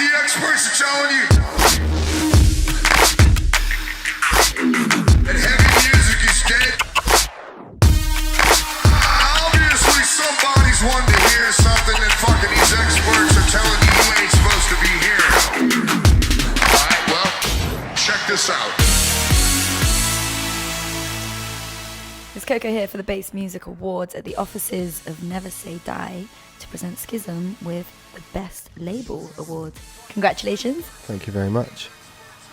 the experts are telling you that heavy music is dead. Obviously, somebody's wanting to hear something that fucking these experts are telling you you ain't supposed to be hearing. Alright, well, check this out. It's Coco here for the Bass Music Awards at the offices of Never Say Die to present SKisM with the Best Label Award. Congratulations. Thank you very much.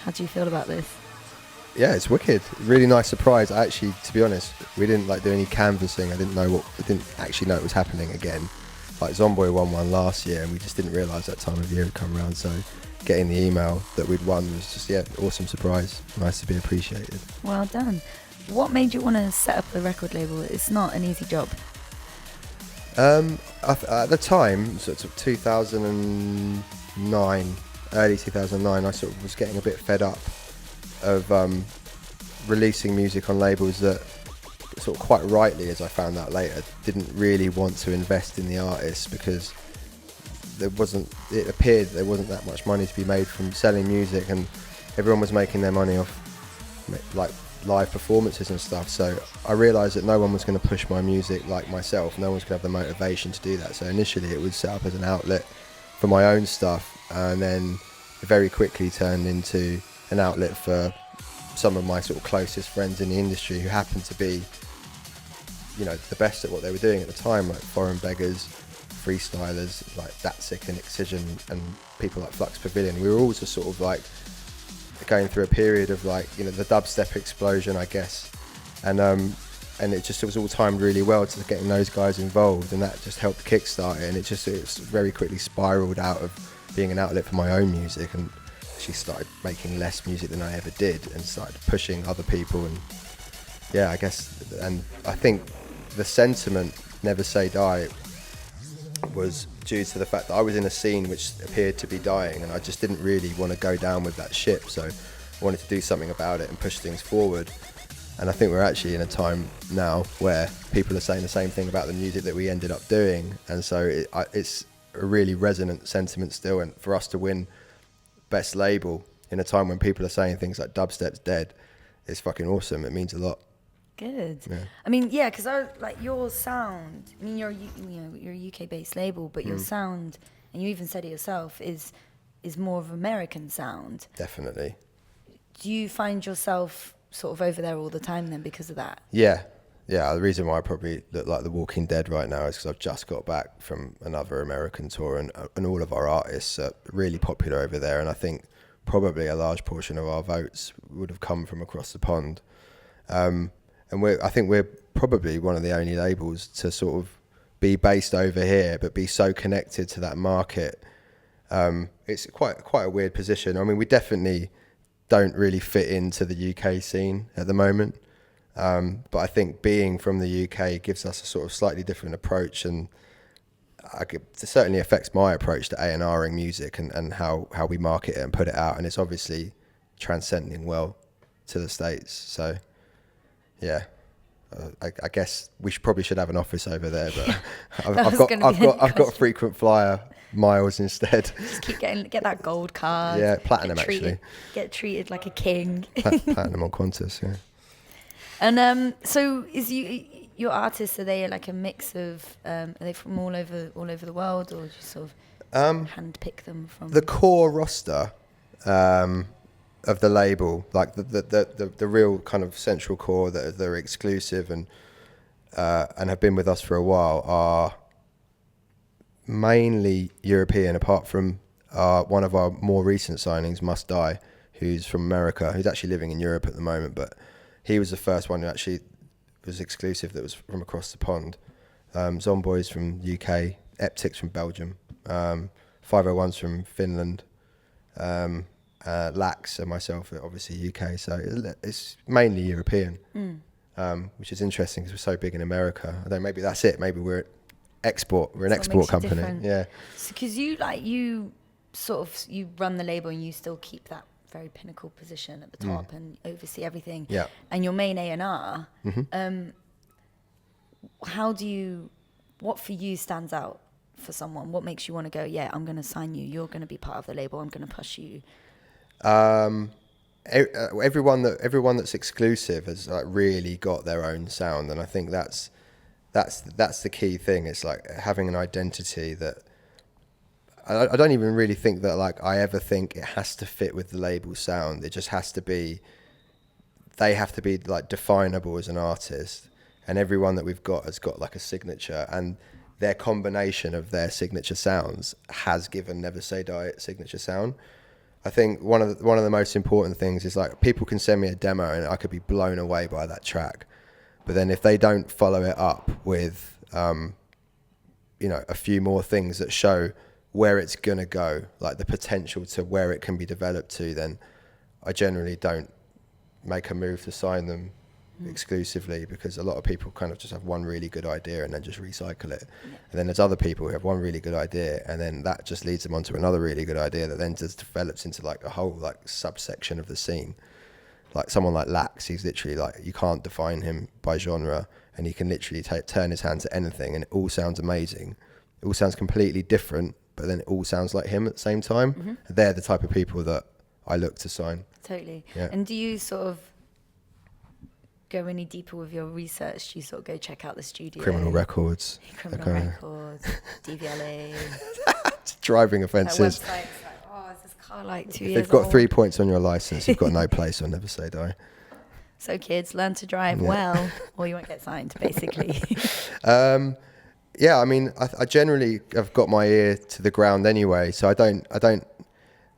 How do you feel about this? Yeah, it's wicked. Really nice surprise. I actually, to be honest, we didn't do any canvassing. I didn't actually know it was happening again. Like Zomboy won one last year and we just didn't realise that time of year had come around. So getting the email that we'd won was just, awesome surprise. Nice to be appreciated. Well done. What made you want to set up a record label? It's not an easy job. At the time, sort of 2009, early 2009, I sort of was getting a bit fed up of releasing music on labels that sort of quite rightly, as I found out later, didn't really want to invest in the artists because it appeared there wasn't that much money to be made from selling music and everyone was making their money off like live performances and stuff. So I realised that no one was going to push my music like myself. No one's going to have the motivation to do that. So initially it was set up as an outlet for my own stuff and then it very quickly turned into an outlet for some of my sort of closest friends in the industry who happened to be, the best at what they were doing at the time, like Foreign Beggars, freestylers like Datsik and Excision and people like Flux Pavilion. We were all just sort of like going through a period of the dubstep explosion, I guess, and it was all timed really well to getting those guys involved, and that just helped kickstart it. And it very quickly spiraled out of being an outlet for my own music, and actually started making less music than I ever did, and started pushing other people. And I think the sentiment "Never Say Die" was due to the fact that I was in a scene which appeared to be dying and I just didn't really want to go down with that ship, so I wanted to do something about it and push things forward. And I think we're actually in a time now where people are saying the same thing about the music that we ended up doing, and so it's a really resonant sentiment still. And for us to win Best Label in a time when people are saying things like dubstep's dead, it's fucking awesome. It means a lot. Good. Yeah. I mean, because your sound. I mean, you're a UK-based label, but your sound, and you even said it yourself, is more of American sound. Definitely. Do you find yourself sort of over there all the time then because of that? Yeah. The reason why I probably look like The Walking Dead right now is because I've just got back from another American tour, and all of our artists are really popular over there, and I think probably a large portion of our votes would have come from across the pond. And I think we're probably one of the only labels to sort of be based over here, but be so connected to that market. It's quite a weird position. I mean, we definitely don't really fit into the UK scene at the moment. But I think being from the UK gives us a sort of slightly different approach, and it certainly affects my approach to A&Ring music and how we market it and put it out. And it's obviously transcending well to the States. So, yeah. I guess we probably should have an office over there, but I've got frequent flyer miles instead. Just get that gold card. Yeah, platinum actually. Get treated like a king. Platinum on Qantas, yeah. And so is your artists, are they like a mix of are they from all over the world, or do you sort of hand pick them from the core roster of the label, like the real kind of central core that are exclusive and have been with us for a while, are mainly European, apart from one of our more recent signings, Must Die, who's from America, who's actually living in Europe at the moment, but he was the first one who actually was exclusive that was from across the pond. Zomboy's from UK, Eptic's from Belgium, 501's from Finland, Lax and myself are obviously UK, so it's mainly European, which is interesting because we're so big in America. I don't know, maybe that's it. Maybe we're an export company. Different. Yeah. Because you run the label and you still keep that very pinnacle position at the top and oversee everything. Yeah. And your main A&R. Mm-hmm. What for you stands out for someone? What makes you want to go, yeah, I'm going to sign you, you're going to be part of the label, I'm going to push you? Everyone that's exclusive has like really got their own sound, and I think that's the key thing. It's like having an identity that I don't even really think that like I ever think it has to fit with the label sound. It just has to be, they have to be like definable as an artist, and everyone that we've got has got like a signature, and their combination of their signature sounds has given Never Say Die its signature sound. I think one of the most important things is like people can send me a demo and I could be blown away by that track, but then if they don't follow it up with a few more things that show where it's gonna go, like the potential to where it can be developed to, then I generally don't make a move to sign them exclusively, because a lot of people kind of just have one really good idea and then just recycle it. And then there's other people who have one really good idea and then that just leads them onto another really good idea that then just develops into like a whole like subsection of the scene. Like someone like Lax, he's literally like, you can't define him by genre, and he can literally turn his hand to anything and it all sounds amazing. It all sounds completely different, but then it all sounds like him at the same time. Mm-hmm. They're the type of people that I look to sign. Totally. Yeah. And do you sort of go any deeper with your research? Do you sort of go check out the studio? Criminal records. DVLA. Driving offences. That website's like, oh, is this car like 2 If years they've got old? 3 points on your license, you've got no place on Never Say Die. So kids, learn to drive well, or you won't get signed, basically. Yeah, I mean, I generally have got my ear to the ground anyway, so I don't think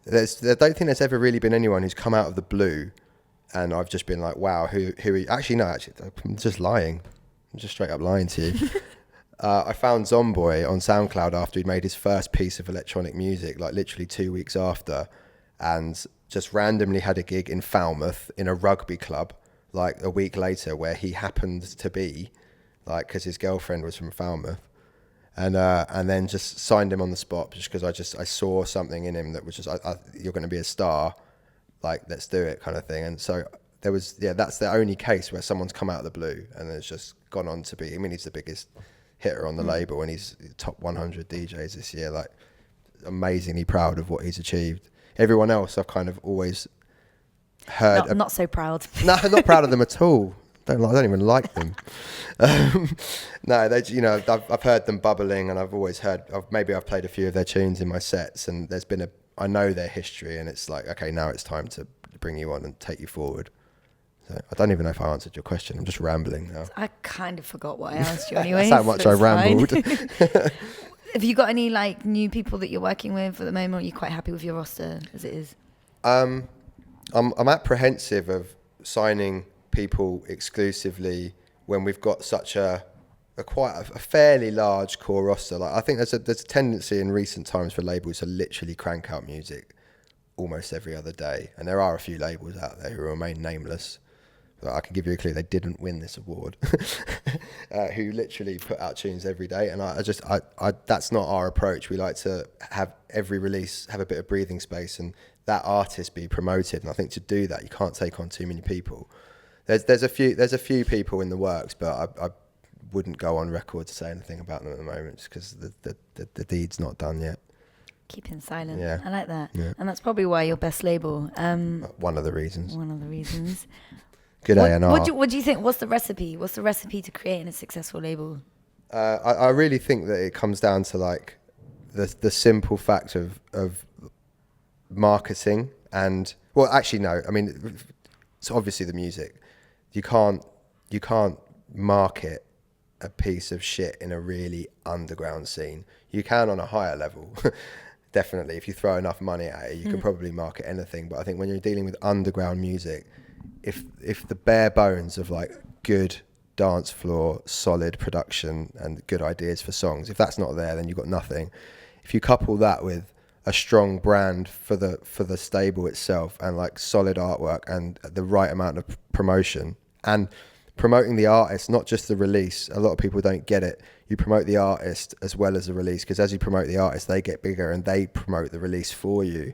there's ever really been anyone who's come out of the blue and I've just been like, wow, who are you? Actually, I'm just lying. I'm just straight up lying to you. I found Zomboy on SoundCloud after he'd made his first piece of electronic music, like literally 2 weeks after, and just randomly had a gig in Falmouth in a rugby club, like a week later, where he happened to be, like, because his girlfriend was from Falmouth. And then just signed him on the spot just because I saw something in him that was just, you're going to be a star, like, let's do it kind of thing. And so there was, that's the only case where someone's come out of the blue and it's just gone on to be, I mean, he's the biggest hitter on the label and he's top 100 DJs this year, like, amazingly proud of what he's achieved. Everyone else I've kind of always heard. Not so proud. No, I'm not proud of them at all. I don't even like them. No, I've heard them bubbling, and I've always heard. I've played a few of their tunes in my sets, and I know their history, and it's like, okay, now it's time to bring you on and take you forward. So I don't even know if I answered your question. I'm just rambling now. I kind of forgot what I asked you anyway. That's how much I rambled. Have you got any like new people that you're working with at the moment? Or are you quite happy with your roster as it is? I'm apprehensive of signing people exclusively when we've got such a fairly large core roster. Like, I think there's a tendency in recent times for labels to literally crank out music almost every other day, and there are a few labels out there who remain nameless, but I can give you a clue, they didn't win this award, who literally put out tunes every day, and I that's not our approach. We like to have every release have a bit of breathing space and that artist be promoted, and I think to do that you can't take on too many people. There's a few people in the works, but I wouldn't go on record to say anything about them at the moment, just because the deed's not done yet. Keeping silent. Yeah. I like that. Yeah. And that's probably why your best label. One of the reasons. Good A&R. What do you think? What's the recipe? What's the recipe to creating a successful label? I really think that it comes down to like the simple fact of marketing and, well, actually no. I mean, it's obviously the music. You can't market a piece of shit in a really underground scene. You can on a higher level, definitely. If you throw enough money at it, you can probably market anything. But I think when you're dealing with underground music, if the bare bones of like good dance floor, solid production and good ideas for songs, if that's not there, then you've got nothing. If you couple that with a strong brand for the stable itself and like solid artwork and the right amount of promotion and promoting the artist, not just the release. A lot of people don't get it. You promote the artist as well as the release, because as you promote the artist, they get bigger and they promote the release for you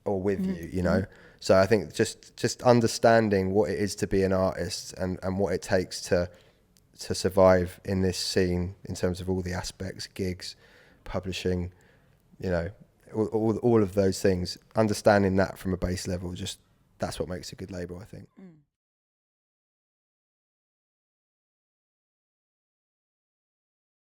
or with you know. So I think just understanding what it is to be an artist and what it takes to survive in this scene in terms of all the aspects, gigs, publishing, you know, all of those things. Understanding that from a base level, just that's what makes a good label, I think.